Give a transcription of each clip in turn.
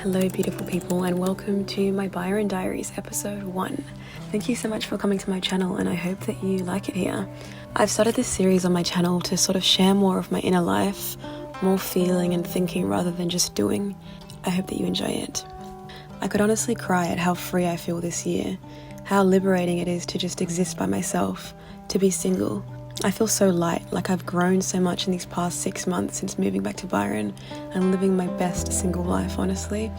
Hello beautiful people, and welcome to my Byron Diaries episode 1. Thank you so much for coming to my channel, and I hope that you like it here. I've started this series on my channel to sort of share more of my inner life, more feeling and thinking rather than just doing. I hope that you enjoy it. I could honestly cry at how free I feel this year, how liberating it is to just exist by myself, to be single. I feel so light, like I've grown so much in these past 6 months since moving back to Byron and living my best single life, honestly.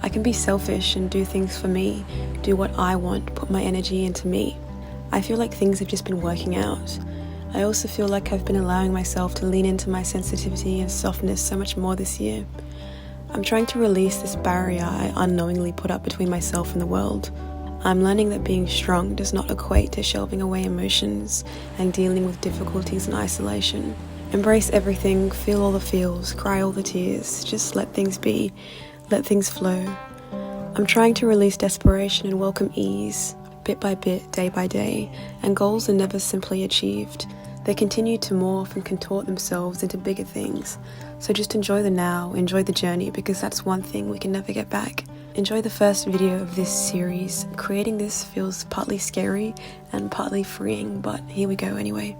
I can be selfish and do things for me, do what I want, put my energy into me. I feel like things have just been working out. I also feel like I've been allowing myself to lean into my sensitivity and softness so much more this year. I'm trying to release this barrier I unknowingly put up between myself and the world. I'm learning that being strong does not equate to shelving away emotions and dealing with difficulties in isolation. Embrace everything, feel all the feels, cry all the tears, just let things be, let things flow. I'm trying to release desperation and welcome ease, bit by bit, day by day, and goals are never simply achieved. They continue to morph and contort themselves into bigger things. So just enjoy the now, enjoy the journey, because that's one thing we can never get back. Enjoy the first video of this series. Creating this feels partly scary and partly freeing, but here we go anyway.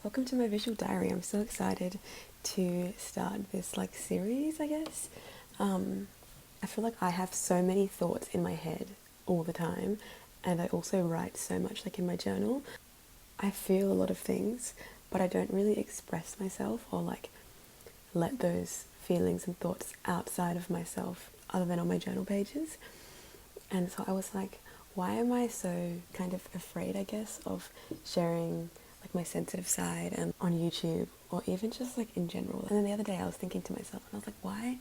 Welcome to my visual diary. I'm so excited to start this series, I guess. I feel like I have so many thoughts in my head all the time, and I also write so much in my journal. I feel a lot of things, but I don't really express myself or let those feelings and thoughts outside of myself other than on my journal pages. And so I was like, why am I so kind of afraid, I guess, of sharing my sensitive side and on YouTube, or even just in general. And then the other day I was thinking to myself, and I was like, why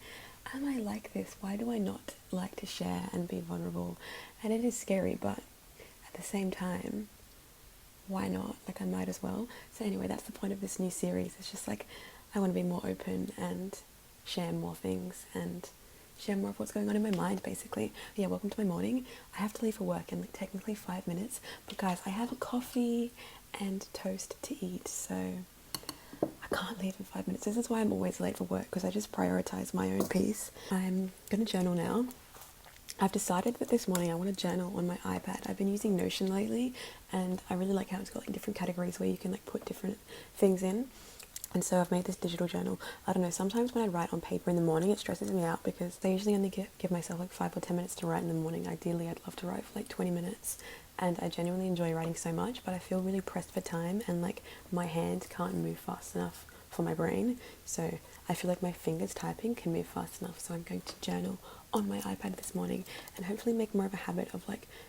am I like this? Why do I not like to share and be vulnerable? And it is scary, but at the same time, why not? I might as well. So anyway, that's the point of this new series. It's just I want to be more open and share more things and share more of what's going on in my mind, basically. Yeah, welcome to my morning. I have to leave for work in technically 5 minutes, but guys, I have a coffee and toast to eat, so I can't leave in 5 minutes. This is why I'm always late for work, because I just prioritize my own peace. I'm gonna journal now. I've decided that this morning I want to journal on my iPad. I've been using Notion lately, and I really like how it's got different categories where you can put different things in. And so I've made this digital journal. I don't know, sometimes when I write on paper in the morning, it stresses me out because I usually only give myself 5 or 10 minutes to write in the morning. Ideally, I'd love to write for 20 minutes. And I genuinely enjoy writing so much, but I feel really pressed for time, and my hand can't move fast enough for my brain. So I feel like my fingers typing can move fast enough. So I'm going to journal on my iPad this morning and hopefully make more of a habit of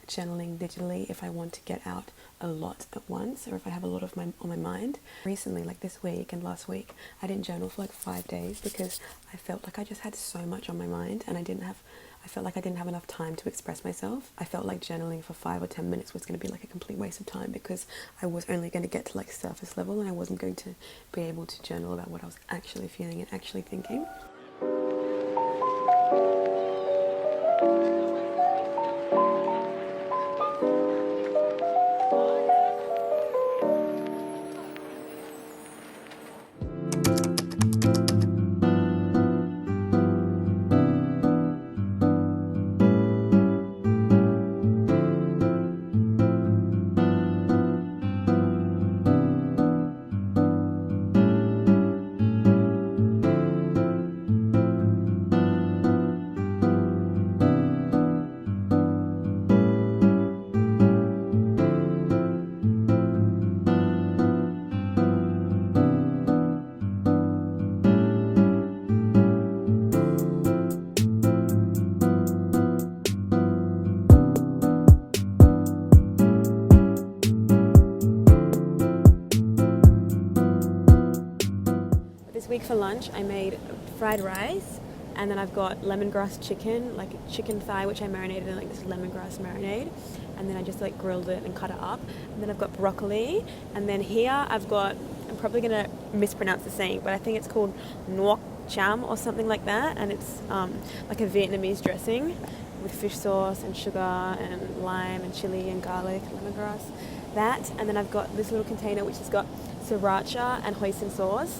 journaling digitally if I want to get out a lot at once, or if I have a lot of on my mind. Recently, this week and last week, I didn't journal for 5 days because I felt like I just had so much on my mind, and I felt like I didn't have enough time to express myself. I felt like journaling for 5 or 10 minutes was going to be a complete waste of time, because I was only going to get to surface level, and I wasn't going to be able to journal about what I was actually feeling and actually thinking. week for lunch I made fried rice, and then I've got lemongrass chicken, like chicken thigh, which I marinated in like this lemongrass marinade, and then I just like grilled it and cut it up. And then I've got broccoli, and then here I've got, I'm probably gonna mispronounce the saying, but I think it's called nuoc cham or something like that, and it's like a Vietnamese dressing with fish sauce and sugar and lime and chili and garlic, lemongrass, that. And then I've got this little container which has got sriracha and hoisin sauce.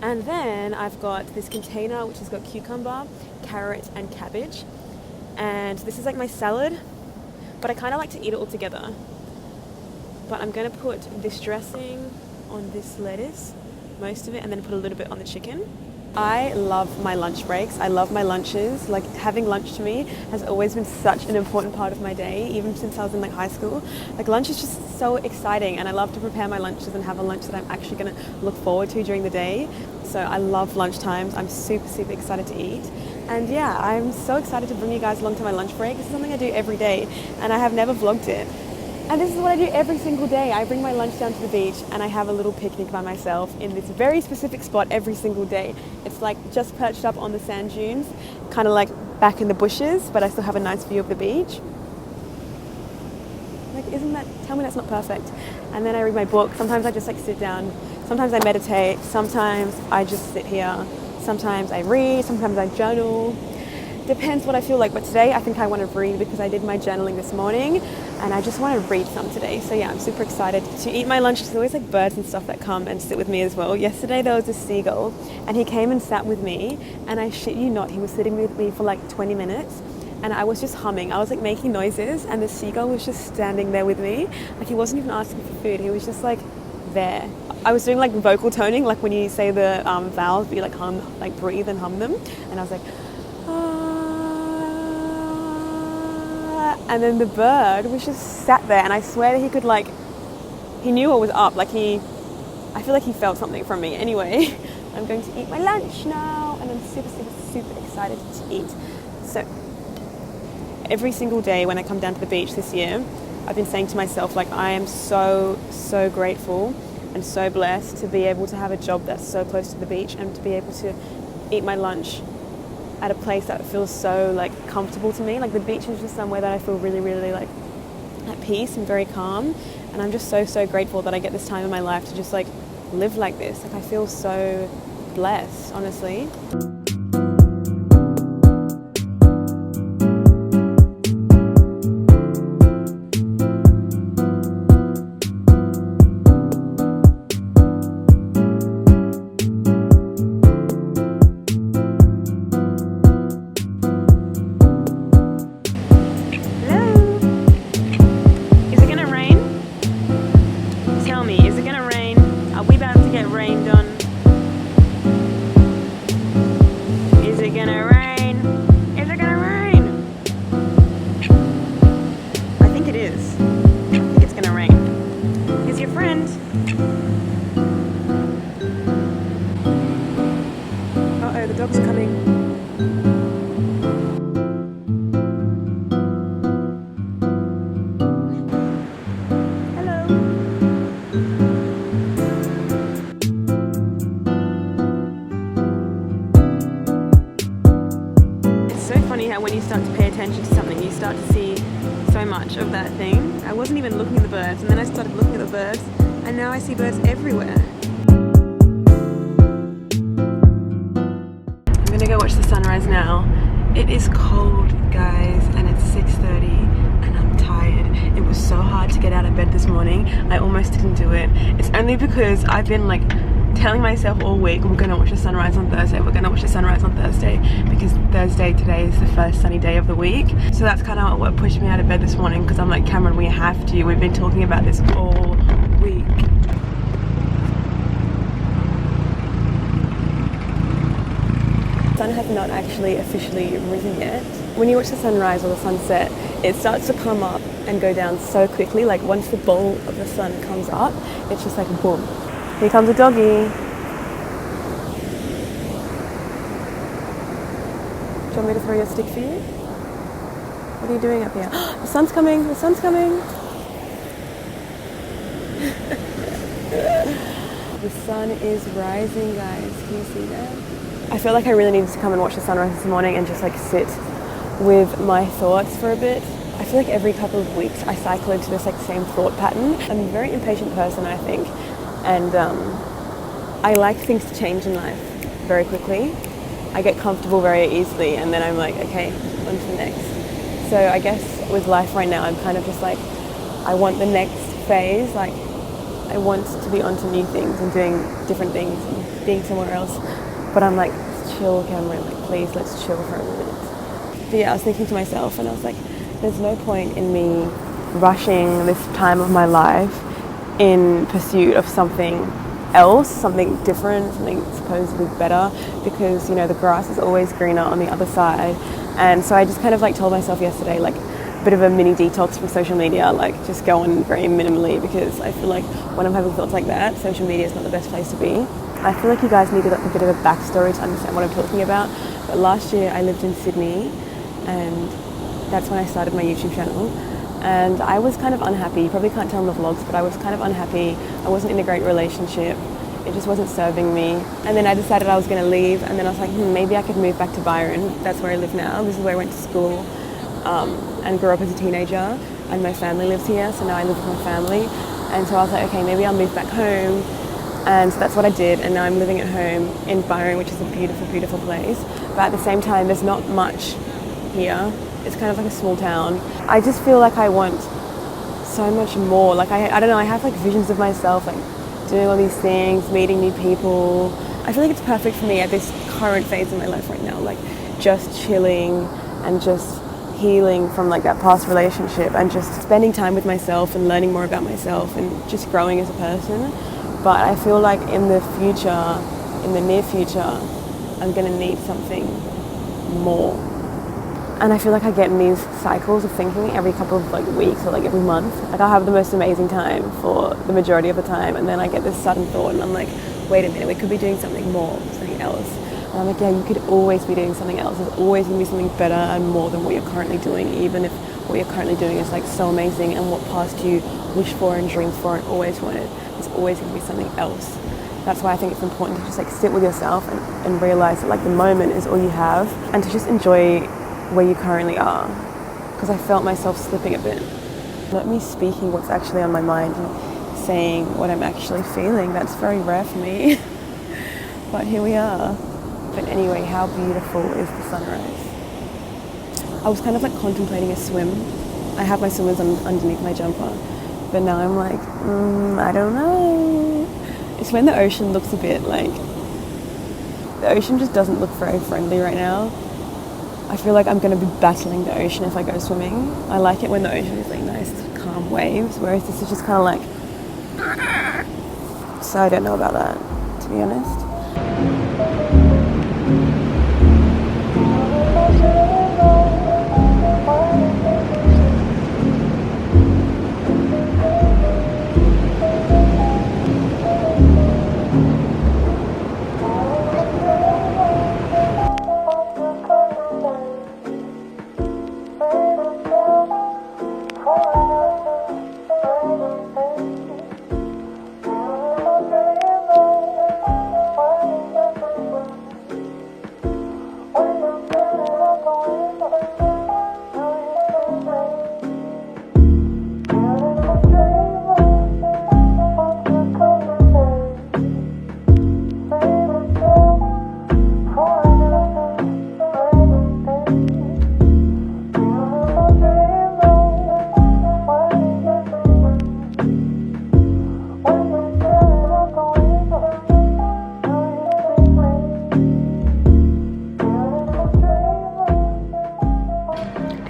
And then I've got this container which has got cucumber, carrot and cabbage. And this is like my salad, but I kind of like to eat it all together. But I'm going to put this dressing on this lettuce, most of it, and then put a little bit on the chicken. I love my lunch breaks. I love my lunches. Like, having lunch to me has always been such an important part of my day, even since I was in like high school. Like, lunch is just so exciting, and I love to prepare my lunches and have a lunch that I'm actually going to look forward to during the day. So I love lunch times. I'm super, super excited to eat. And yeah, I'm so excited to bring you guys along to my lunch break. This is something I do every day, and I have never vlogged it. And this is what I do every single day. I bring my lunch down to the beach and I have a little picnic by myself in this very specific spot every single day. It's like just perched up on the sand dunes, kind of like back in the bushes, but I still have a nice view of the beach. Like, isn't that, tell me that's not perfect. And then I read my book. Sometimes I just like sit down. Sometimes I meditate. Sometimes I just sit here. Sometimes I read. Sometimes I journal. Depends what I feel like, but today I think I want to read because I did my journaling this morning and I just want to read some today. So yeah, I'm super excited to eat my lunch. There's always like birds and stuff that come and sit with me as well. Yesterday there was a seagull and he came and sat with me, and I shit you not, he was sitting with me for like 20 minutes and I was just humming. I was like making noises and the seagull was just standing there with me. Like, he wasn't even asking for food, he was just like there. I was doing like vocal toning, like when you say the vowels, but you like hum, like breathe and hum them, and I was like, and then the bird was just sat there, and I swear that he could like, he knew what was up, like I feel like he felt something from me. Anyway, I'm going to eat my lunch now, and I'm super, super, super excited to eat. So every single day when I come down to the beach this year, I've been saying to myself, like, I am so, so grateful and so blessed to be able to have a job that's so close to the beach and to be able to eat my lunch at a place that feels so like comfortable to me. Like, the beach is just somewhere that I feel really, really like at peace and very calm, and I'm just so, so grateful that I get this time in my life to just like live like this. Like, I feel so blessed, honestly. The dogs are coming. Hello. It's so funny how when you start to pay attention to something, you start to see so much of that thing. I wasn't even looking at the birds, and then I started looking at the birds, and now I see birds everywhere. I'm gonna go watch the sunrise now. It is cold, guys, and it's 6:30 and I'm tired. It was so hard to get out of bed this morning. I almost didn't do it. It's only because I've been like telling myself all week, we're gonna watch the sunrise on Thursday, we're gonna watch the sunrise on Thursday, because Thursday today is the first sunny day of the week. So that's kind of what pushed me out of bed this morning, because I'm like, Cameron, we have to. We've been talking about this all week. The sun has not actually officially risen yet. When you watch the sunrise or the sunset, it starts to come up and go down so quickly. Like, once the bowl of the sun comes up, it's just like boom. Here comes a doggy. Do you want me to throw you a stick for you? What are you doing up here? The sun's coming, the sun's coming. The sun is rising, guys. Can you see that? I feel like I really needed to come and watch the sunrise this morning and just like sit with my thoughts for a bit. I feel like every couple of weeks I cycle into this like same thought pattern. I'm a very impatient person, I think, and I like things to change in life very quickly. I get comfortable very easily, and then I'm like, okay, on to the next. So I guess with life right now, I'm kind of just like, I want the next phase, like I want to be onto new things and doing different things and being somewhere else. But I'm like, chill, Cameron, like please, let's chill for a minute. But yeah, I was thinking to myself, and I was like, there's no point in me rushing this time of my life in pursuit of something else, something different, something supposedly better, because, you know, the grass is always greener on the other side. And so I just kind of like told myself yesterday, like a bit of a mini detox from social media, like just go on very minimally, because I feel like when I'm having thoughts like that, social media is not the best place to be. I feel like you guys needed a bit of a backstory to understand what I'm talking about. But last year I lived in Sydney, and that's when I started my YouTube channel. And I was kind of unhappy. You probably can't tell in the vlogs, but I was kind of unhappy. I wasn't in a great relationship. It just wasn't serving me. And then I decided I was going to leave, and then I was like, maybe I could move back to Byron. That's where I live now. This is where I went to school and grew up as a teenager, and my family lives here, so now I live with my family. And so I was like, okay, maybe I'll move back home. And so that's what I did, and now I'm living at home in Byron, which is a beautiful, beautiful place. But at the same time, there's not much here. It's kind of like a small town. I just feel like I want so much more. Like I don't know, I have like visions of myself like doing all these things, meeting new people. I feel like it's perfect for me at this current phase in my life right now, like just chilling and just healing from like that past relationship and just spending time with myself and learning more about myself and just growing as a person. But I feel like in the future, in the near future, I'm gonna need something more. And I feel like I get in these cycles of thinking every couple of like weeks or like every month. Like I'll have the most amazing time for the majority of the time, and then I get this sudden thought and I'm like, wait a minute, we could be doing something more, something else. And I'm like, yeah, you could always be doing something else. There's always gonna be something better and more than what you're currently doing, even if what you're currently doing is like so amazing and what past you wished for and dreamed for and always wanted. There's always gonna be something else. That's why I think it's important to just like sit with yourself and realize that like the moment is all you have, and to just enjoy where you currently are, because I felt myself slipping a bit. Not me speaking what's actually on my mind and saying what I'm actually feeling. That's very rare for me. But here we are. But anyway, how beautiful is the sunrise? I was kind of like contemplating a swim. I have my swimmers underneath my jumper, but now I'm like, I don't know. It's when the ocean looks a bit like, the ocean just doesn't look very friendly right now. I feel like I'm going to be battling the ocean if I go swimming. I like it when the ocean is like nice, calm waves, whereas this is just kind of like... So I don't know about that, to be honest.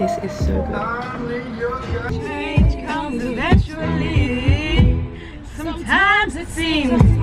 This is so good. Change comes eventually. Sometimes it seems